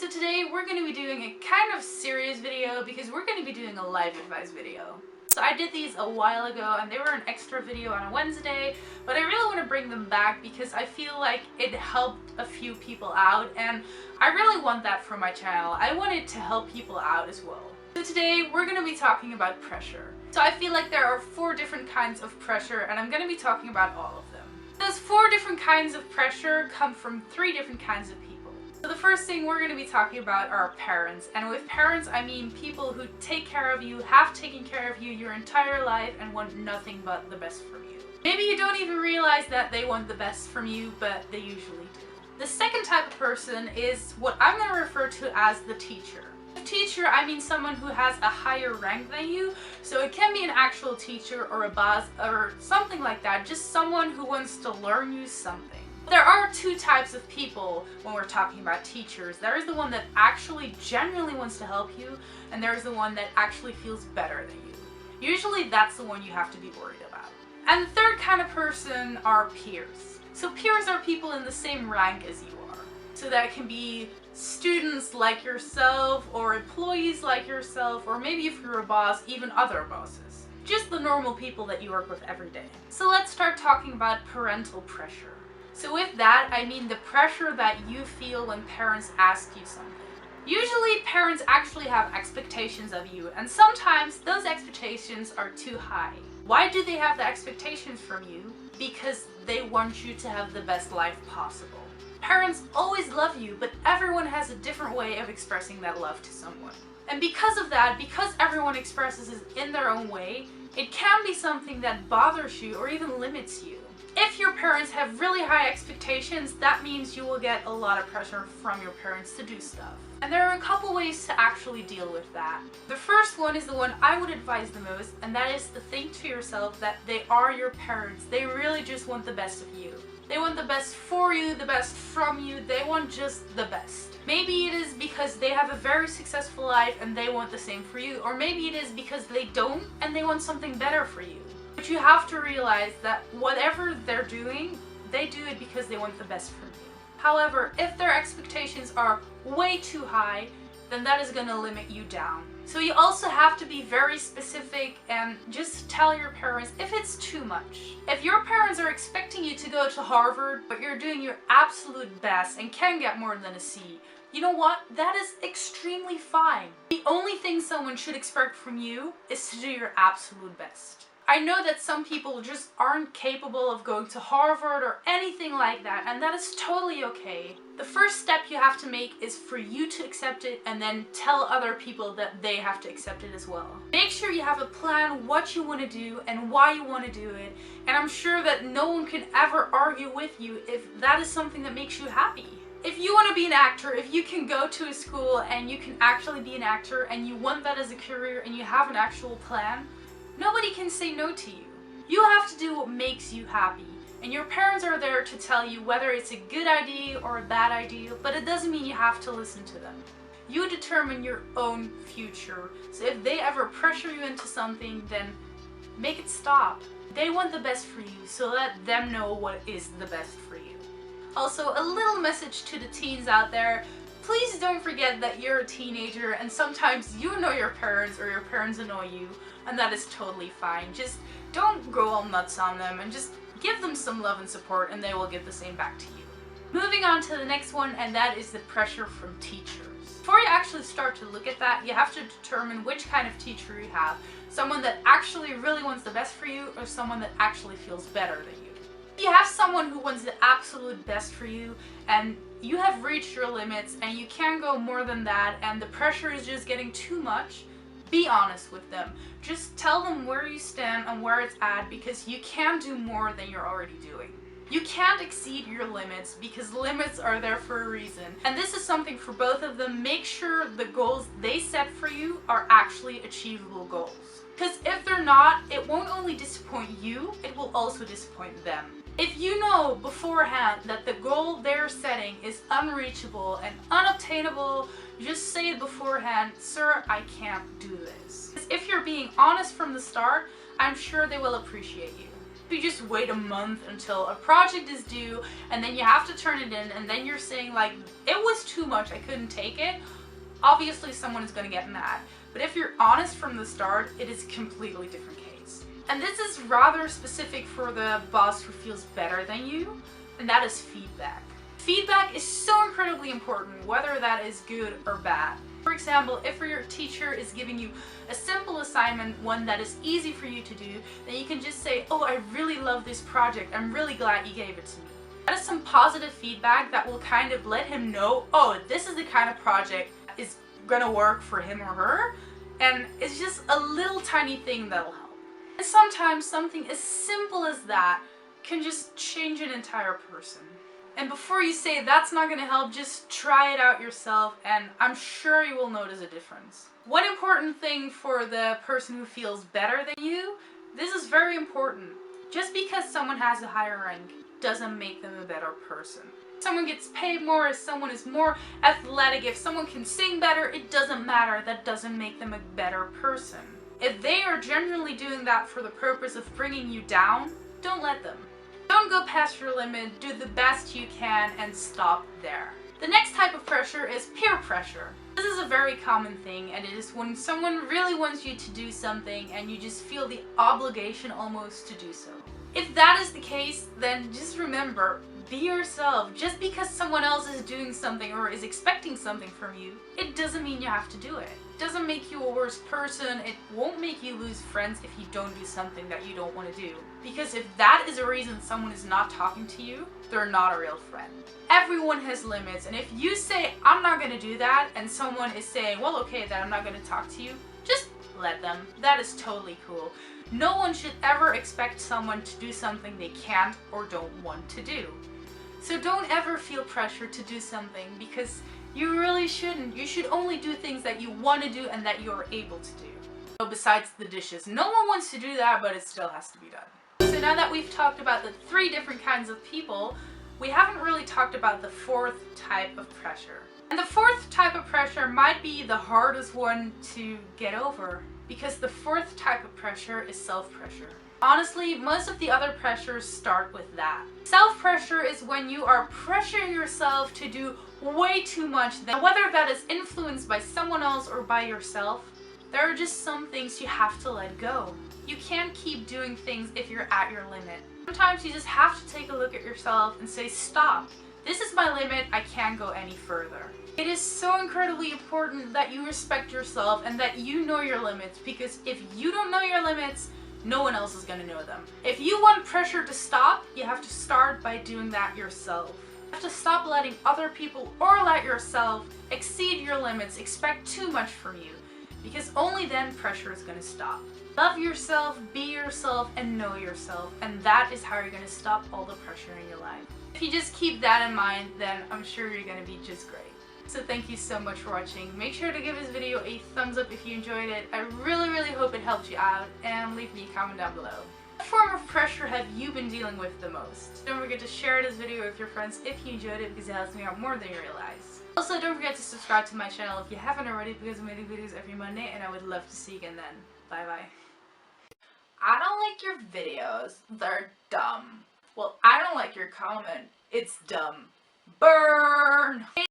So today we're going to be doing a kind of serious video because we're going to be doing a life advice video. So I did these a while ago and they were an extra video on a Wednesday, but I really want to bring them back because I feel like it helped a few people out and I really want that for my channel. I want it to help people out as well. So today we're going to be talking about pressure. So I feel like there are 4 different kinds of pressure and I'm going to be talking about all of them. Those 4 different kinds of pressure come from 3 different kinds of people. So the first thing we're going to be talking about are parents, and with parents I mean people who take care of you, have taken care of you your entire life and want nothing but the best from you. Maybe you don't even realize that they want the best from you, but they usually do. The second type of person is what I'm going to refer to as the teacher. A teacher, I mean someone who has a higher rank than you, so it can be an actual teacher or a boss or something like that, just someone who wants to learn you something. There are 2 types of people when we're talking about teachers. There is the one that actually genuinely wants to help you, and there is the one that actually feels better than you. Usually that's the one you have to be worried about. And the third kind of person are peers. So peers are people in the same rank as you are. So that can be students like yourself, or employees like yourself, or maybe if you're a boss, even other bosses. Just the normal people that you work with every day. So let's start talking about parental pressure. So with that, I mean the pressure that you feel when parents ask you something. Usually parents actually have expectations of you, and sometimes those expectations are too high. Why do they have the expectations from you? Because they want you to have the best life possible. Parents always love you, but everyone has a different way of expressing that love to someone. And because of that, because everyone expresses it in their own way, it can be something that bothers you or even limits you. If your parents have really high expectations, that means you will get a lot of pressure from your parents to do stuff. And there are a couple ways to actually deal with that. The first one is the one I would advise the most, and that is to think to yourself that they are your parents. They really just want the best of you. They want the best for you, the best from you. They want just the best. Maybe it is because they have a very successful life and they want the same for you, or maybe it is because they don't and they want something better for you. But you have to realize that whatever they're doing, they do it because they want the best from you. However, if their expectations are way too high, then that is going to limit you down. So you also have to be very specific and just tell your parents if it's too much. If your parents are expecting you to go to Harvard, but you're doing your absolute best and can get more than a C, you know what? That is extremely fine. The only thing someone should expect from you is to do your absolute best. I know that some people just aren't capable of going to Harvard or anything like that, and that is totally okay. The first step you have to make is for you to accept it and then tell other people that they have to accept it as well. Make sure you have a plan what you want to do and why you want to do it, and I'm sure that no one can ever argue with you if that is something that makes you happy. If you want to be an actor, if you can go to a school and you can actually be an actor and you want that as a career and you have an actual plan, nobody can say no to you. You have to do what makes you happy. And your parents are there to tell you whether it's a good idea or a bad idea, but it doesn't mean you have to listen to them. You determine your own future. So if they ever pressure you into something, then make it stop. They want the best for you, so let them know what is the best for you. Also, a little message to the teens out there. Please don't forget that you're a teenager and sometimes you annoy your parents or your parents annoy you, and that is totally fine. Just don't go all nuts on them and just give them some love and support and they will give the same back to you. Moving on to the next one, and that is the pressure from teachers. Before you actually start to look at that, you have to determine which kind of teacher you have. Someone that actually really wants the best for you or someone that actually feels better than you. If you have someone who wants the absolute best for you and you have reached your limits and you can't go more than that and the pressure is just getting too much, be honest with them. Just tell them where you stand and where it's at, because you can't do more than you're already doing. You can't exceed your limits because limits are there for a reason. And this is something for both of them. Make sure the goals they set for you are actually achievable goals. Because if they're not, it won't only disappoint you, it will also disappoint them. If you know beforehand that the goal they're setting is unreachable and unobtainable, just say it beforehand, sir, I can't do this. Because if you're being honest from the start, I'm sure they will appreciate you. If you just wait a month until a project is due and then you have to turn it in and then you're saying like, it was too much, I couldn't take it, obviously someone is going to get mad. But if you're honest from the start, it is a completely different case. And this is rather specific for the boss who feels better than you, and that is feedback. Feedback is so incredibly important, whether that is good or bad. For example, if your teacher is giving you a simple assignment, one that is easy for you to do, then you can just say, oh, I really love this project, I'm really glad you gave it to me. That is some positive feedback that will kind of let him know, oh, this is the kind of project that is gonna work for him or her, and it's just a little tiny thing that'll help. And sometimes something as simple as that can just change an entire person. And before you say that's not going to help, just try it out yourself and I'm sure you will notice a difference. One important thing for the person who feels better than you, this is very important. Just because someone has a higher rank doesn't make them a better person. If someone gets paid more, if someone is more athletic, if someone can sing better, it doesn't matter. That doesn't make them a better person. If they are genuinely doing that for the purpose of bringing you down, don't let them. Don't go past your limit, do the best you can, and stop there. The next type of pressure is peer pressure. This is a very common thing, and it is when someone really wants you to do something and you just feel the obligation almost to do so. If that is the case, then just remember, be yourself. Just because someone else is doing something or is expecting something from you, it doesn't mean you have to do it. It doesn't make you a worse person. It won't make you lose friends if you don't do something that you don't want to do. Because if that is a reason someone is not talking to you, they're not a real friend. Everyone has limits, and if you say, I'm not going to do that, and someone is saying, well, okay, then I'm not going to talk to you, just let them. That is totally cool. No one should ever expect someone to do something they can't or don't want to do. So don't ever feel pressure to do something because you really shouldn't. You should only do things that you want to do and that you are able to do. So besides the dishes, no one wants to do that, but it still has to be done. So now that we've talked about the 3 different kinds of people, we haven't really talked about the 4th type of pressure. And the 4th type of pressure might be the hardest one to get over because the 4th type of pressure is self-pressure. Honestly, most of the other pressures start with that. Self-pressure is when you are pressuring yourself to do way too much. Whether that is influenced by someone else or by yourself, there are just some things you have to let go. You can't keep doing things if you're at your limit. Sometimes you just have to take a look at yourself and say, stop. This is my limit, I can't go any further. It is so incredibly important that you respect yourself and that you know your limits, because if you don't know your limits, no one else is going to know them. If you want pressure to stop, you have to start by doing that yourself. You have to stop letting other people or let yourself exceed your limits, expect too much from you, because only then pressure is going to stop. Love yourself, be yourself, and know yourself, and that is how you're going to stop all the pressure in your life. If you just keep that in mind, then I'm sure you're going to be just great. So thank you so much for watching. Make sure to give this video a thumbs up if you enjoyed it. I really hope it helped you out, and leave me a comment down below. What form of pressure have you been dealing with the most? Don't forget to share this video with your friends if you enjoyed it, because it helps me out more than you realize. Also, don't forget to subscribe to my channel if you haven't already, because I'm making videos every Monday, and I would love to see you again then. Bye bye. I don't like your videos. They're dumb. Well, I don't like your comment. It's dumb. Burn!